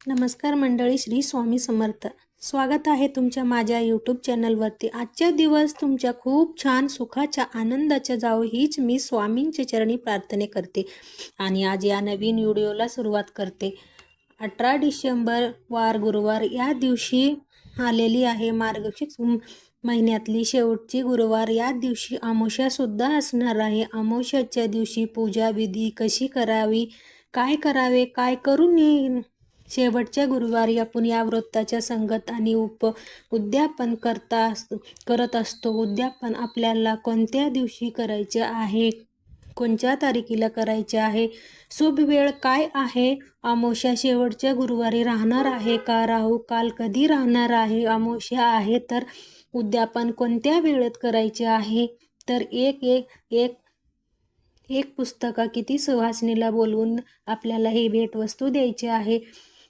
नमस्कार मंडळी, श्री स्वामी समर्थ. स्वागत आहे तुमच्या माझ्या यूट्यूब चॅनलवरती. आजचा दिवस तुमच्या खूप छान सुखाच्या आनंदाच्या जावो हीच मी स्वामींच्या चरणी प्रार्थना करते. आणि आज या नवीन व्हिडिओला सुरुवात करते. 18 डिसेंबर वार गुरुवार या दिवशी आलेली आहे. मार्गशीर्ष महिन्यातली शेवटची गुरुवार. या दिवशी अमावस्यासुद्धा असणार आहे. अमावस्याच्या दिवशी पूजा विधी कशी करावी, काय करावे, काय करू नये, शेवटच्या गुरुवारी आपण या व्रताच्या संगत आणि उद्यापन करत असतो. उद्यापन आपल्याला कोणत्या दिवशी करायचे आहे, कोणत्या तारखेला करायचे आहे, शुभ वेळ काय आहे, अमावस्या शेवटच्या गुरुवारी राहणार आहे का, राहू काल कधी राहणार आहे, अमावस्या आहे तर उद्यापन कोणत्या वेळेत करायचे आहे, तर एक पुस्तका किती सुवासिनीला बोलवून आपल्याला ही भेटवस्तू द्यायची आहे,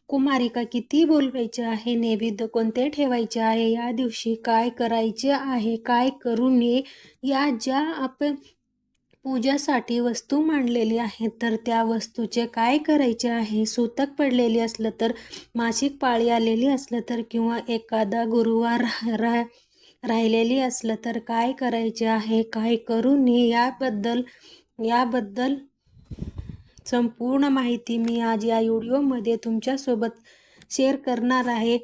कुमारिका किती बोलवायचे आहे, नैवेद्य कोणते ठेवायचे आहे, या दिवशी काय करायचे आहे, काय करू नये, या ज्या आपण पूजासाठी वस्तू मांडलेली आहे तर त्या वस्तूचे काय करायचे आहे, सूतक पडलेली असलं तर, मासिक पाळी आलेली असलं तर, किंवा एखादा गुरुवार राहिलेली असलं तर काय करायचे आहे, काय करू नये, याबद्दल संपूर्ण माहिती मी आज या व्हिडिओमध्ये तुमच्यासोबत शेअर करणार आहे.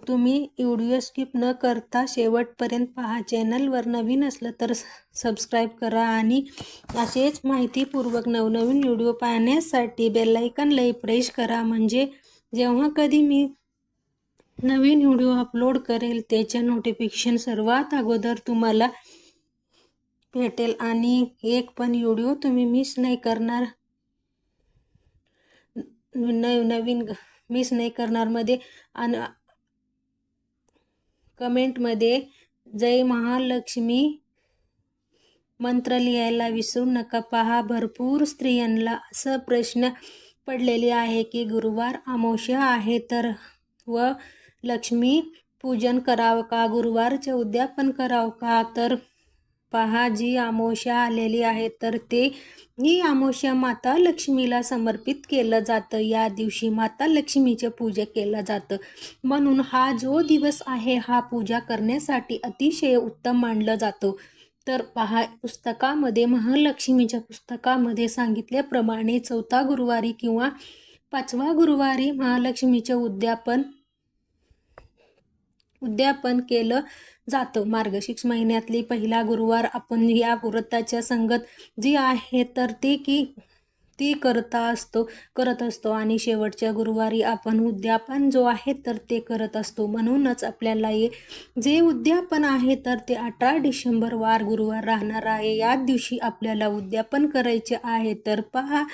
तुम्ही व्हिडिओ स्किप न करता शेवटपर्यंत पहा. चॅनलवर नवीन असलं तर सबस्क्राईब करा आणि असेच माहितीपूर्वक नवनवीन व्हिडिओ पाहण्यासाठी बेल आयकॉनला प्रेस करा. म्हणजे जेव्हा कधी मी नवीन व्हिडिओ अपलोड करेल त्याचे नोटिफिकेशन सर्वात अगोदर तुम्हाला भेटेल आणि एक पण व्हिडिओ तुम्ही मिस नाही करणार. नवीन मिस नाही करणार मध्ये आणि कमेंटमध्ये जय महालक्ष्मी मंत्र लिहायला विसरू नका. पहा, भरपूर स्त्रियांना असं प्रश्न पडलेले आहे की गुरुवार अमावस्या आहे तर व लक्ष्मी पूजन करावं का, गुरुवारचे उद्यापन करावं का. तर पहा, जी अमावस्या आलेली आहे तर ही अमावस्या माता लक्ष्मीला समर्पित केलं जातं. या दिवशी माता लक्ष्मीचे पूजा केलं जातं. म्हणून हा जो दिवस आहे हा पूजा करण्यासाठी अतिशय उत्तम मानलं जातो. तर पहा, पुस्तकामध्ये महालक्ष्मीच्या पुस्तकामध्ये सांगितल्याप्रमाणे 4था गुरुवारी किंवा 5वा गुरुवारी महालक्ष्मीचे उद्यापन केलं जातं. मार्गशीर्ष महिन्यातली पहिला गुरुवार आपण या व्रताच्या संगत जी आहे तर ती करत असतो आणि शेवटच्या गुरुवारी आपण उद्यापन जो आहे तर ते करत असतो. म्हणूनच आपल्याला जे उद्यापन आहे तर ते 18 डिसेंबर वार गुरुवार राहणार आहे. या दिवशी आपल्याला उद्यापन करायचे आहे. तर पहा,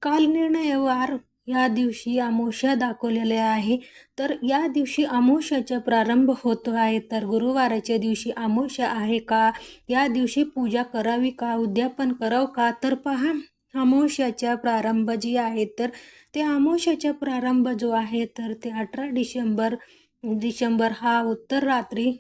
कालनिर्णय वार या दिवशी अमावस्या दाखवलेले आहे. तर या दिवशी अमावस्याचा प्रारंभ होतो आहे. तर गुरुवाराच्या दिवशी अमावस्या आहे का, या दिवशी पूजा करावी का, उद्यापन करावं का. तर पहा, अमावस्याचा प्रारंभ जी आहे तर ते अमावस्याचा प्रारंभ जो आहे तर ते 18 डिसेंबर हा उत्तर रात्री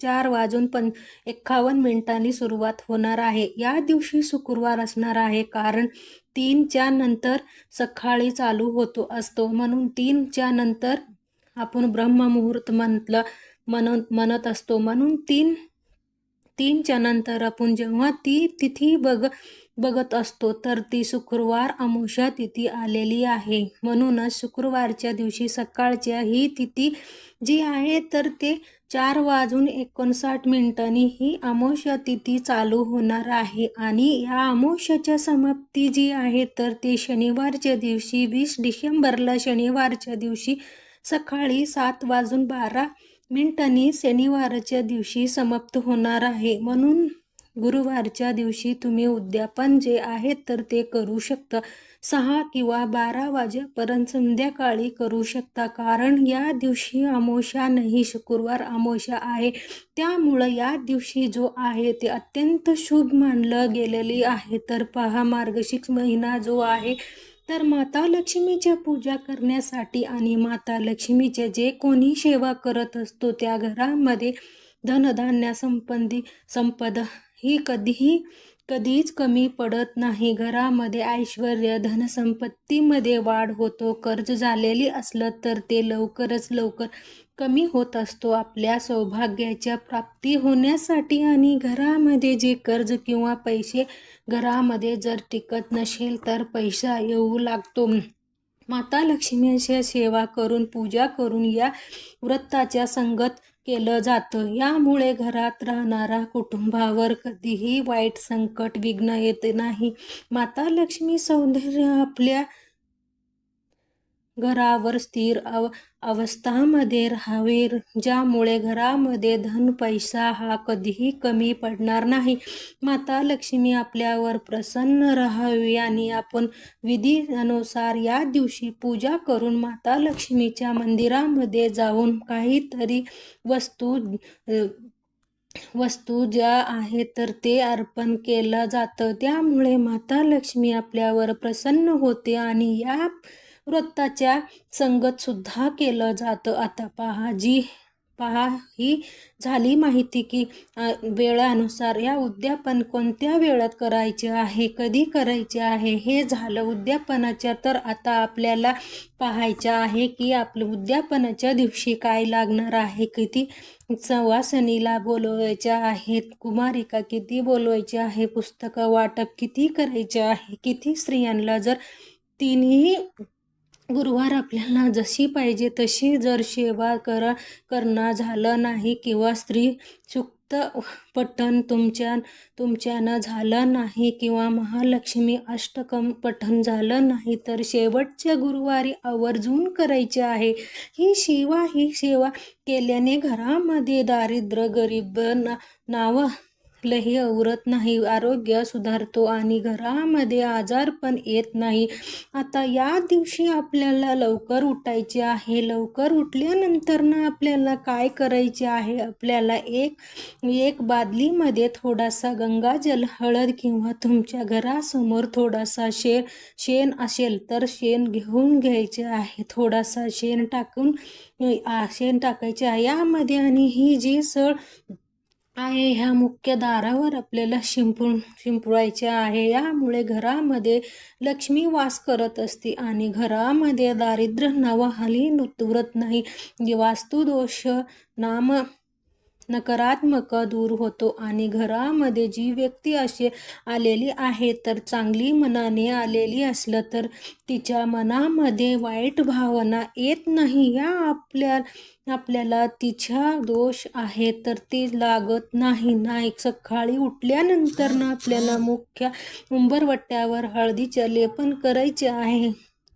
4:51 सुरुवात होणार आहे. या दिवशी शुक्रवार असणार आहे, कारण 3च्या नंतर सकाळी चालू होतो असतो. म्हणून 3च्या नंतर आपण ब्रह्ममुहूर्त म्हणत असतो. म्हणून 3च्या नंतर आपण जेव्हा ती तिथी बघत असतो तर ती शुक्रवार अमावस्या तिथी आलेली आहे. म्हणूनच शुक्रवारच्या दिवशी सकाळच्या ही तिथी जी आहे तर ते 4:59 ही अमावस्या तिथी चालू होणार आहे. आणि या अमावस्याच्या समाप्ती जी आहे तर ते शनिवारच्या दिवशी 20 डिसेंबरला शनिवारच्या दिवशी सकाळी 7:12 शनिवारच्या दिवशी समाप्त होणार आहे. म्हणून गुरुवारच्या दिवशी तुम्ही उद्यापन जे आहे तर ते करू शकता. 6 किंवा 12 वाजेपर्यंत संध्याकाळी करू शकता, कारण या दिवशी अमावस्या नाही, शुक्रवार अमावस्या आहे. त्यामुळं या दिवशी जो आहे ते अत्यंत शुभ मानलं गेलेली आहे. तर पहा, मार्गशीर्ष महिना जो आहे तर माता लक्ष्मीच्या पूजा करण्यासाठी आणि माता लक्ष्मीचे जे कोणी सेवा करत असतो त्या घरामध्ये धनधान्य संपदा ही कधीही कधीच कमी पडत नाही. घरामध्ये ऐश्वर्य, धनसंपत्तीमध्ये वाढ होतो. कर्ज झालेली असलं तर ते लवकरच लवकर कमी होत असतो. आपल्या सौभाग्याच्या प्राप्ती होण्यासाठी आणि घरामध्ये जे कर्ज किंवा पैसे घरामध्ये जर टिकत नसेल तर पैसा येऊ लागतो. माता लक्ष्मीची सेवा करून, पूजा करून या व्रताच्या संगत केलं जातं. यामुळे घरात राहणाऱ्या कुटुंबावर कधीही वाईट संकट, विघ्न येत नाही. माता लक्ष्मी सौंदर्य आपल्या घरावर स्थिर अवस्थामध्ये राहावे, ज्यामुळे घरामध्ये धन पैसा हा कधीही कमी पडणार नाही. माता लक्ष्मी आपल्यावर प्रसन्न राहावी आणि आपण विधी अनुसार या दिवशी पूजा करून माता लक्ष्मीच्या मंदिरामध्ये जाऊन काहीतरी वस्तू ज्या आहेत तर ते अर्पण केलं जातं. त्यामुळे माता लक्ष्मी आपल्यावर प्रसन्न होते आणि या व्रताच्या संगत सुद्धा केलं जातं. आता पहा ही झाली माहिती की वेळानुसार या उद्यापन कोणत्या वेळात करायचे आहे, कधी करायचे आहे हे झालं उद्यापनाच्या. तर आता आपल्याला पाहायचं आहे की आपलं उद्यापनाच्या दिवशी काय लागणार आहे, किती सवासणीला बोलवायच्या आहेत, कुमारिका किती बोलवायचे आहे, पुस्तकं वाटप किती करायचे आहे, किती स्त्रियांना जर तिन्ही गुरुवार आपल्याला जशी पाहिजे तशी जर सेवा करणं झालं नाही किंवा स्त्री सुक्त पठण तुमच्यानं झालं नाही किंवा महालक्ष्मी अष्टकम पठण झालं नाही तर शेवटच्या गुरुवारी आवर्जून करायचे आहे. ही सेवा केल्याने घरामध्ये दारिद्र्य, गरीब नाव लही उरत नाही, आरोग्य सुधारतो आणि घरामध्ये आजार पण येत नाही. आता या दिवशी आपल्याला लवकर उठायचे आहे. लवकर उठल्यानंतर आपल्याला काय करायचे आहे, आपल्याला एक बादलीमध्ये थोडासा गंगाजल, हळद किंवा तुमच्या घरासमोर थोडासा शेण असेल तर शेण घेऊन घ्यायचे आहे. थोडासा शेण टाकायचे आहे यामध्ये आणि ही जी सळ आहे ह्या मुख्य दारावर आपल्याला शिंपवायचे आहे. यामुळे घरामध्ये लक्ष्मी वास करत असते आणि घरामध्ये दारिद्र्य नावाखाली उरत नाही. वास्तुदोष नकारात्मक दूर होतो आणि घरामध्ये जी व्यक्ती अशी आलेली आहे तर चांगली मनाने आलेली असलं तर तिच्या मनामध्ये वाईट भावना येत नाही. या आपल्याला तिच्या दोष आहे तर ते लागत नाही. सकाळी उठल्यानंतर आपल्याला मुख्य उंबरवट्यावर हळदीचे लेपन करायचे आहे.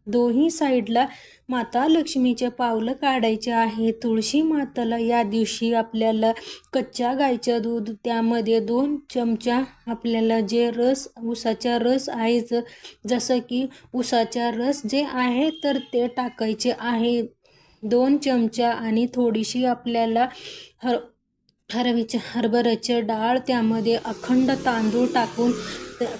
दोन्ही साईडला माता लक्ष्मीचे पावलं काढायचे आहे. तुळशी माताला या दिवशी आपल्याला कच्च्या गाईचं दूध, त्यामध्ये 2 चमचा आपल्याला जे उसाचा रस आहे, जसं की उसाचा रस जे आहे तर ते टाकायचे आहे 2 चमचा आणि थोडीशी आपल्याला हरभऱ्याची डाळ, त्यामध्ये अखंड तांदूळ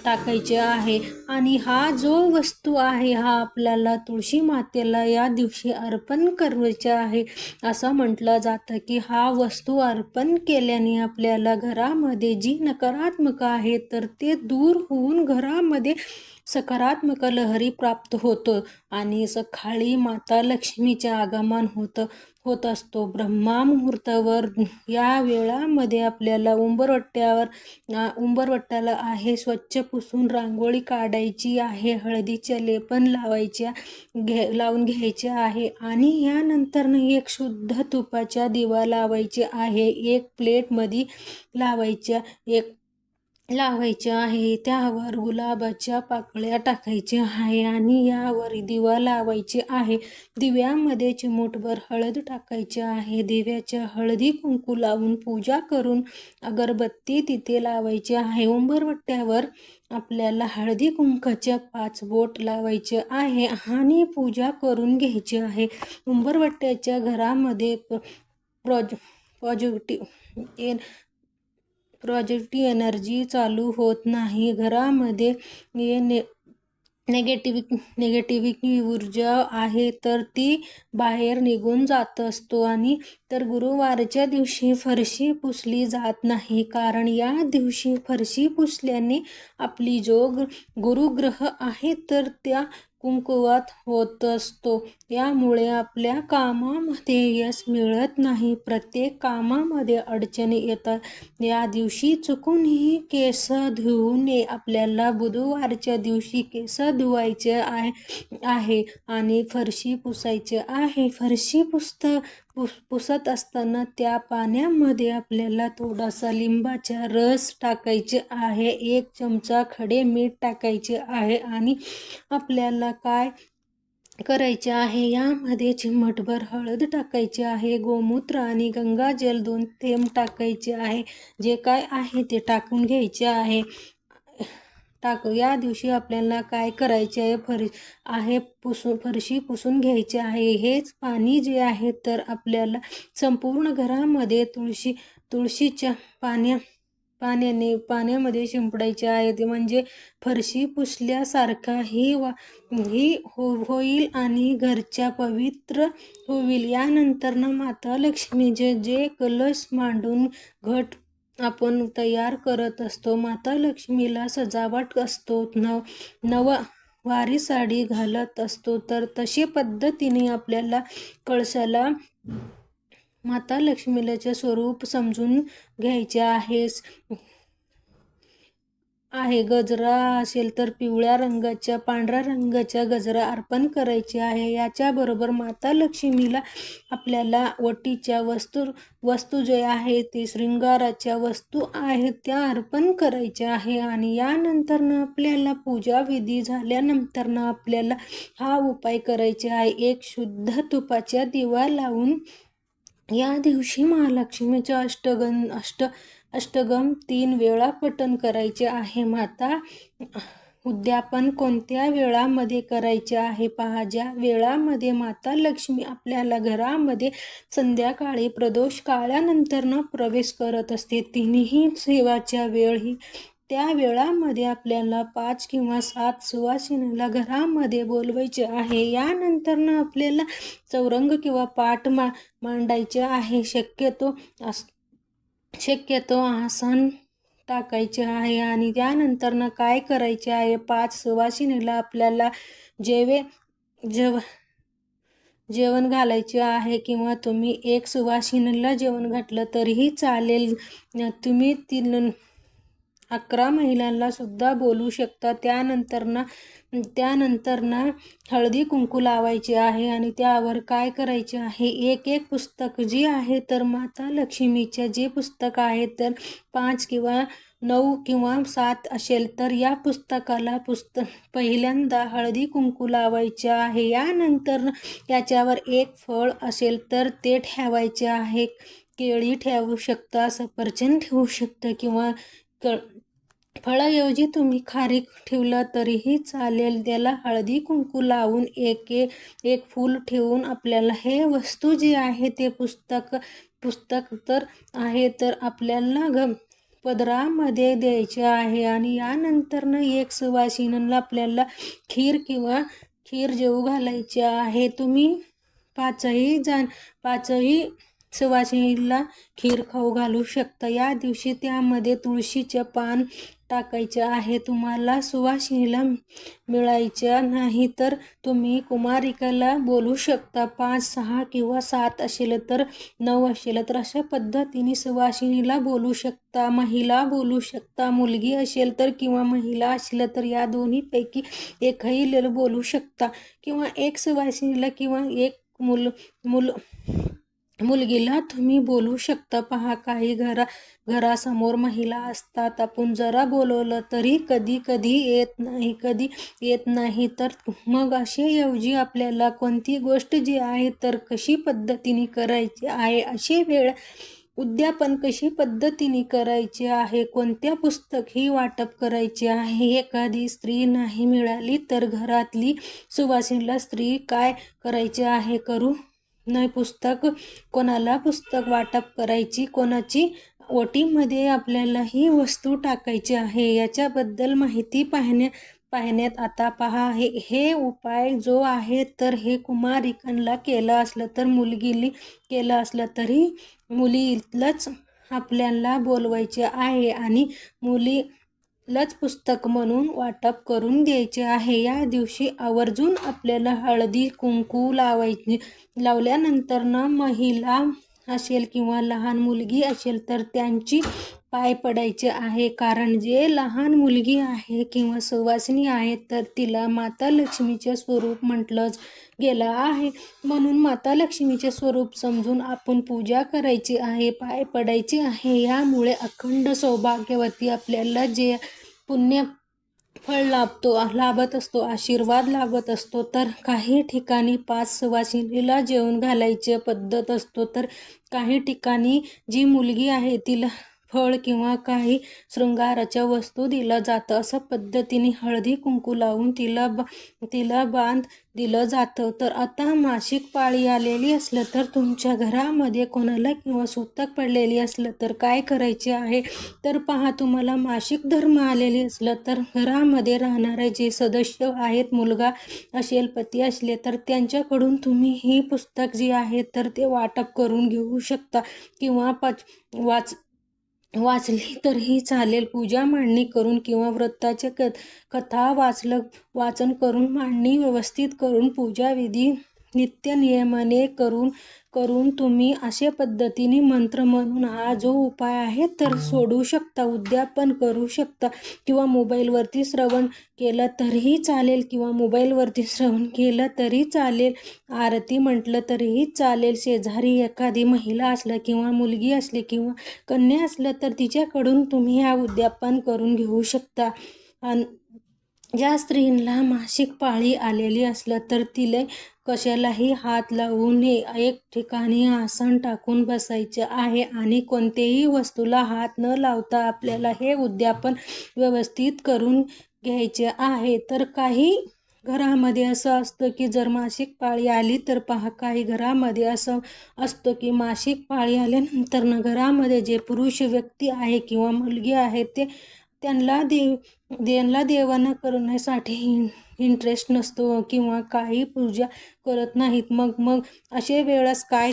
टाकायचे आहे आणि हा जो वस्तू आहे हा आपल्याला तुळशी मातेला या दिवशी अर्पण करायचा आहे. असं म्हटलं जातं की हा वस्तू अर्पण केल्याने आपल्याला घरामध्ये जी नकारात्मक आहे तर ते दूर होऊन घरामध्ये सकारात्मक लहरी प्राप्त होतो आणि सकाळी माता लक्ष्मीचे आगमन होत असतो. ब्रह्मा मुहूर्तावर या वेळामध्ये आपल्याला उंबरवट्याला आहे स्वच्छ पुसून रांगोळी काढायची आहे. हळदीचे लेपन लावून घ्यायचे आहे आणि यानंतर एक शुद्ध तुपाचा दिवा लावायचे आहे. एक प्लेटमध्ये लावायचे आहे. त्यावर गुलाबाच्या पाकळ्या टाकायच्या आहे आणि यावर दिवा लावायचे आहे. दिव्यामध्ये चिमूटभर हळद टाकायची आहे. दिव्याच्या हळदी कुंकू लावून पूजा करून अगरबत्ती तिथे लावायची आहे. उंबरवट्यावर आपल्याला हळदी कुंकाच्या 5 बोट लावायचे आहे आणि पूजा करून घ्यायची आहे. उंबरवट्याच्या घरामध्ये पॉझिटिव्ह एनर्जी चालू होत नाही. घरामध्ये निगेटिव्ह ऊर्जा आहे तर ती बाहेर निघून जात असतो. आणि तर गुरुवारच्या दिवशी फरशी पुसली जात नाही, कारण या दिवशी फरशी पुसल्याने आपली जो गुरुग्रह आहे तर त्या कुंकवात होत असतो. यामुळे आपल्या कामामध्ये यश मिळत नाही, प्रत्येक कामामध्ये अडचणी येतात. या दिवशी चुकूनही केस धुवू नये. आपल्याला बुधवारच्या दिवशी केस धुवायचे आहे आणि फरशी पुसायचे आहे. फरशी पुसत असताना त्या पाण्यामध्ये आपल्याला थोडासा लिंबाचा रस टाकायचे आहे, 1 चमचा खडे मीठ टाकायचे आहे आणि आपल्याला काय करायचे आहे, यामध्ये चिमटभर हळद टाकायची आहे, गोमूत्र आणि गंगाजल 2 थेंब टाकायचे आहे. जे काय आहे ते टाकून घ्यायचे आहे. या दिवशी आपल्याला काय करायचे आहे, फरशी पुसून घ्यायची आहे. हेच पाणी जे आहे तर आपल्याला संपूर्ण घरामध्ये तुळशीच्या पाण्यामध्ये शिंपडायचे आहे. ते म्हणजे फरशी पुसल्यासारखा ही होईल आणि घरच्या पवित्र होईल. यानंतर माता लक्ष्मीचे जे कलश मांडून घट आपण तयार करत असतो, माता लक्ष्मीला सजावट असतो, नववारी साडी घालत असतो, तर तशी पद्धतीने आपल्याला कळसाला माता लक्ष्मीचे स्वरूप समजून घ्यायचे आहे. गजरा असेल तर पिवळ्या रंगाच्या, पांढऱ्या रंगाच्या गजरा अर्पण करायचे आहे. याच्याबरोबर माता लक्ष्मीला आपल्याला वटीच्या वस्तू जे आहे ते शृंगाराच्या वस्तू आहेत त्या अर्पण करायच्या आहे. आणि यानंतर आपल्याला पूजा विधी झाल्यानंतर आपल्याला हा उपाय करायचा आहे. 1 शुद्ध तुपाचा दिवा लावून या दिवशी महालक्ष्मीचे अष्टगम 3 वेळा पठण करायचे आहे. माता उद्यापन कोणत्या वेळामध्ये करायचे आहे पहा. ज्या वेळामध्ये माता लक्ष्मी आपल्याला घरामध्ये संध्याकाळी प्रदोष काळानंतर प्रवेश करत असते, तिन्ही सेवाच्या वेळ त्या वेळामध्ये आपल्याला 5 किंवा 7 सुवासिनीला घरामध्ये बोलवायचे आहे. यानंतर आपल्याला चौरंग किंवा पाट मांडायचे आहे. शक्यतो आसन टाकायचे आहे. आणि त्यानंतर काय करायचे आहे, 5 सुवासिनीला आपल्याला जेवण घालायचे आहे, किंवा तुम्ही 1 सुवासिनीला जेवण घातलं तरीही चालेल. तुम्ही 11 महिलांना सुद्धा बोलू शकता. त्यानंतर हळदी कुंकू लावायचे आहे आणि त्यावर काय करायचे आहे, एक पुस्तक जी आहे तर माता लक्ष्मीचे जे पुस्तक आहे तर 5 किंवा 9 किंवा 7 असेल तर या पुस्तकाला पहिल्यांदा हळदी कुंकू लावायचे आहे. यानंतर याच्यावर 1 फळ असेल तर ते ठेवायचे आहे. केळी ठेवू शकता, सफरचंद ठेवू शकता, किंवा फळाऐवजी तुम्ही खारीक ठेवलं तरीही चालेल. त्याला हळदी कुंकू लावून एक फूल ठेवून आपल्याला हे वस्तू जी आहे ते पुस्तक तर आहे तर आपल्याला पदरामध्ये द्यायचे आहे. आणि यानंतर 1 सुवासिनीला आपल्याला खीर जेवू घालायचे आहे. तुम्ही 5ही सुवासिनीला खीर खाऊ घालू शकता. या दिवशी त्यामध्ये तुळशीचे पान टाकायचे आहे. तुम्हाला सुवासिनीला मिळायच्या नाही तर तुम्ही कुमारिकाला बोलू शकता. 5, 6 किंवा 7 असेल तर 9 असेल तर अशा पद्धतीने सुवासिनीला बोलू शकता. महिला बोलू शकता, मुलगी असेल तर किंवा महिला असेल तर या दोन्हीपैकी एकही बोलू शकता, किंवा 1 सुवासिनीला किंवा 1 मुलगीला तुम्ही बोलू शकता. पहा, काही घरासमोर महिला असतात, आपण जरा बोलवलं तरी कधी येत नाही तर मग ऐवजी आपल्याला कोणती गोष्ट जी आहे तर कशी पद्धतीने करायची आहे, अशी वेळ उद्यापन कशी पद्धतीने करायचे आहे, कोणत्या पुस्तक ही वाटप करायचे आहे. एखादी स्त्री नाही मिळाली तर घरातली सुवासिनीला स्त्री काय करायचे आहे, करू नाही कोणाला पुस्तक वाटप करायची, कोणाची ओटीमध्ये आपल्याला ही वस्तू टाकायची आहे. याच्याबद्दल माहिती पाहण्यात आता पहा हे उपाय जो आहे तर हे कुमारिकांना केलं असलं तर मुलगीला केलं असलं तरी मुलीलाच आपल्याला बोलवायचे आहे आणि मुलीलाच पुस्तक म्हणून वाटप करून द्यायचे आहे. या दिवशी आवर्जून आपल्याला हळदी कुंकू लावल्यानंतर महिला असेल किंवा लहान मुलगी असेल तर त्यांची पाय पडायचे आहे. कारण जे लहान मुलगी आहे किंवा सुवासिनी आहे तर तिला माता लक्ष्मीचे स्वरूप म्हटलंच गेलं आहे. म्हणून माता लक्ष्मीचे स्वरूप समजून आपण पूजा करायची आहे, पाय पडायचे आहे. यामुळे अखंड सौभाग्यवती आपल्याला जे पुण्य फळ लाभत असतो, आशीर्वाद लाभत असतो. तर काही ठिकाणी 5 सुवासिनीला जेवण घालायची पद्धत असतो, तर काही ठिकाणी जी मुलगी आहे तिला फळ किंवा काही शृंगाराच्या वस्तू दिलं जातं. अशा पद्धतीने हळदी कुंकू लावून तिला बांध दिलं जातं. तर आता मासिक पाळी आलेली असलं तर तुमच्या घरामध्ये कोणाला किंवा सूतक पडलेली असलं तर काय करायचे आहे तर पहा, तुम्हाला मासिक धर्म आलेली असलं तर घरामध्ये राहणारे जे सदस्य आहेत, मुलगा असेल पती असले तर त्यांच्याकडून तुम्ही ही पुस्तक जी आहे तर ते वाटप करून घेऊ शकता किंवा वाचली तरीही चालेल. पूजा मांडणी करून किंवा व्रताचे कथा वाचन करून मांडणी व्यवस्थित करून पूजाविधी नित्य नियमाने करून तुम्ही अशा पद्धतीने मंत्र म्हणून हा जो उपाय आहे तर सोडू शकता, उद्यापन करू शकता. किंवा मोबाईलवरती श्रवण केलं तरीही चालेल किंवा मोबाईलवरती श्रवण केलं तरी चालेल, आरती म्हटलं तरीही चालेल. शेजारी एखादी महिला असलं किंवा मुलगी असली किंवा कन्या असलं तर तिच्याकडून तुम्ही हा उद्यापन करून घेऊ शकता. ज्या स्त्रीला मासिक पाळी आलेली असलं तर तिला कशालाही हात लावू नये. एक ठिकाणी आसन टाकून बसायचे आहे आणि कोणत्याही वस्तूला हात न लावता आपल्याला हे उद्यापन व्यवस्थित करून घ्यायचे आहे. तर काही घरामध्ये असं असतं की जर मासिक पाळी आली तर पहा, काही घरामध्ये असं असतं की मासिक पाळी आल्यानंतर घरामध्ये जे पुरुष व्यक्ती आहे किंवा मुलगी आहे ते त्यांना देवाणा करण्यासाठी इंटरेस्ट नसतो किंवा काही पूजा करत नाहीत. मग अशा वेळेस काय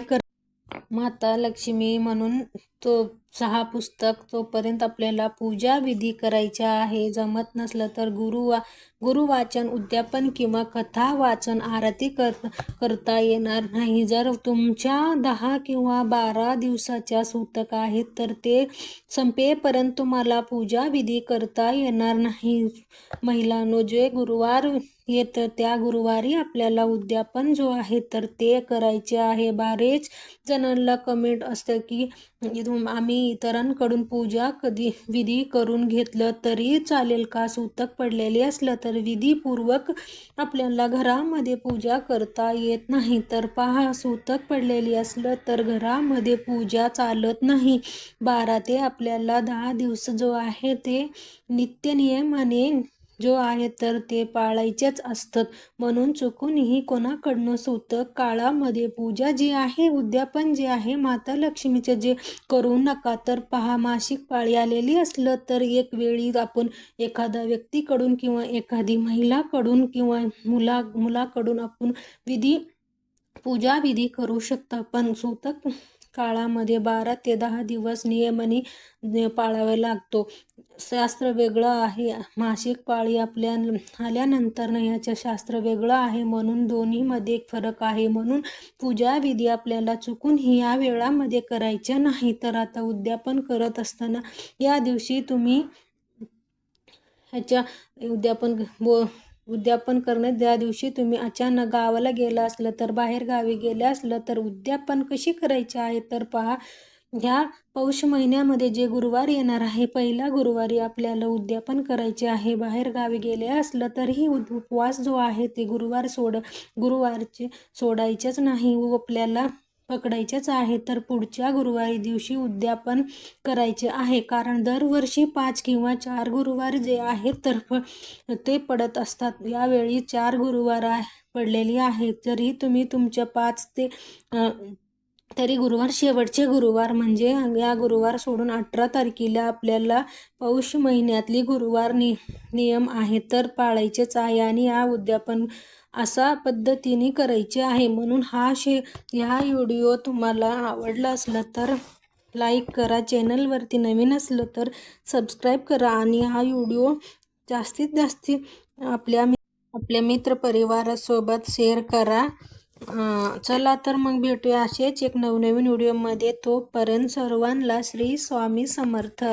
माता लक्ष्मी म्हणून तो 6 पुस्तक तोपर्यंत आपल्याला पूजा विधी करायच्या आहे. जमत नसलं तर गुरुवाचन, उद्यापन किंवा कथा वाचन, आरती करता येणार नाही. जर तुमच्या 10 किंवा 12 दिवसाच्या सूतक आहेत तर ते संपेपर्यंत तुम्हाला पूजा विधी करता येणार नाही. महिलांनो, जे गुरुवार येतं त्या गुरुवारी आपल्याला उद्यापन जो आहे तर ते करायचे आहे. बरेच जणांना कमेंट असतं की आम्ही इतरांकडून पूजा विधी करून घेतलं तरी चालेल का? सूतक पडलेले असलं तर विधीपूर्वक आपल्याला घरामध्ये पूजा करता येत नाही. तर पहा, सूतक पडलेली असलं तर घरामध्ये पूजा चालत नाही. 12 ते आपल्याला 10 दिवस जो आहे ते नित्यनियमाने जो आहे तर ते पाळायचेच असतात. म्हणून चुकूनही कोणाकडनं सूतक काळामध्ये पूजा जी आहे, उद्यापन जे आहे माता लक्ष्मीचे जे करू नका. तर पहा, मासिक पाळी आलेली असलं तर एक वेळी आपण एखाद्या व्यक्तीकडून किंवा एखादी महिलाकडून किंवा मुलाकडून आपण पूजा विधी करू शकता. पण सूतक काळामध्ये 12 ते 10 दिवस नियमाने पाळावे लागतो. शास्त्र वेगळं आहे. मासिक पाळी आल्यानंतर याचं शास्त्र वेगळं आहे. म्हणून दोन्हीमध्ये फरक आहे. म्हणून पूजा विधी आपल्याला चुकून या वेळामध्ये करायच्या नाही. तर आता उद्यापन करत असताना या दिवशी तुम्ही ह्याच्या उद्यापन करणे, त्या दिवशी तुम्ही अचानक गावाला गेला असलं तर बाहेर गावी गेले असलं तर उद्यापन कशी करायचे आहे तर पहा, ह्या पौष महिन्यामध्ये जे गुरुवार येणार आहे, पहिला गुरुवारी आपल्याला उद्यापन करायचे आहे. बाहेर गावी गेले असलं तरीही उपवास जो आहे ते गुरुवारचे सोडायचेच नाही, आपल्याला पकडायचेच आहे. तर पुढच्या गुरुवारी दिवशी उद्यापन करायचे आहे. कारण दरवर्षी 5 किंवा 4 गुरुवार जे आहेत तर ते पडत असतात. यावेळी 4 गुरुवार पडलेली आहेत. जरी तुम्ही तुमच्या 5 ते तरी गुरुवार शेवटचे गुरुवार म्हणजे या गुरुवार सोडून 18 तारखेला आपल्याला पौष महिन्यातली गुरुवार नियम आहे तर पाळायचेच आहे आणि या उद्यापन असा पद्धतीने करायचे आहे. म्हणून ह्या व्हिडिओ तुम्हाला आवडला असला तर लाईक करा, चॅनलवरती नवीन असलं तर सबस्क्राईब करा आणि हा व्हिडिओ जास्तीत जास्त आपल्या मित्रपरिवारासोबत शेअर करा. चला तर मग भेटूया असेच एक नवनवीन व्हिडिओमध्ये. तोपर्यंत सर्वांना श्री स्वामी समर्थ.